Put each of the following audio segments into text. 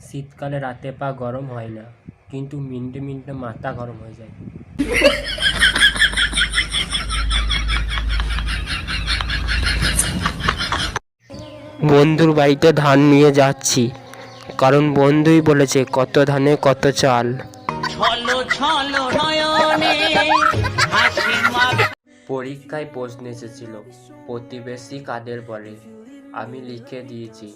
শীতকালে রাতে পা গরম হয় না, কিন্তু মিনিটে মিনিটে মাথা গরম হয়ে যায়। বন্ধুর বাড়িতে ধান নিয়ে যাচ্ছি, কারণ বন্ধুই বলেছে কত ধানে কত চাল। পরীক্ষায় প্রশ্ন এসেছিল, প্রতিবেশী কাদের বলে? আমি লিখে দিয়েছি,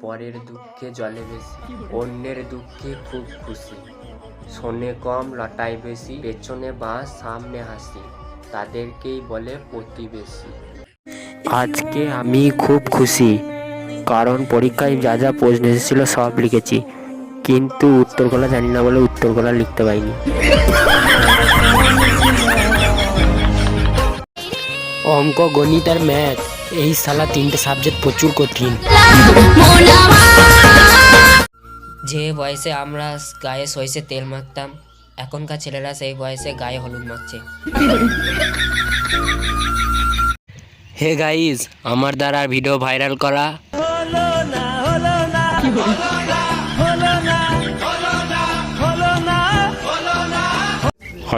পরের দুঃখে জলে বেশি, অন্যের দুঃখে খুব খুশি, শোনে কম লটায় বেশি, পেছনে বাঁশ সামনে হাসি, তাদেরকেই বলে প্রতিবেশী। আজকে আমি খুব খুশি, কারণ পরীক্ষায় যা যা প্রশ্ন এসেছিল সব লিখেছি, কিন্তু উত্তরগুলো জানি না বলে উত্তরগুলো লিখতে পারিনি। অঙ্ক, গণিত আর ম্যাথ, এই শালা তিনটে সাবজেক্ট প্রচুর কঠিন। যে বয়সে আমরা গায়ে সইষে তেল মাখতাম, এখনকার ছেলেরা সেই বয়সে গায়ে হলুদ মাখছে। হে গাইস, আমার দ্বারা ভিডিও ভাইরাল করা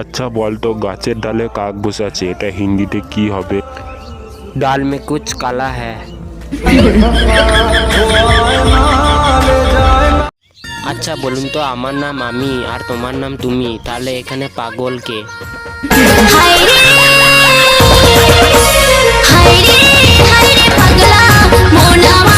আচ্ছা বলতো, গাছের ডালে কাক বসে আছে, এটা হিন্দিতে কি হবে? ডাল মে কুছ কালা হ্যায়। আচ্ছা বলুন তো, আমার নাম আমি আর তোমার নাম তুমি, তাহলে এখানে পাগল কে? হায়রে হায়রে পাগলা মোনামা।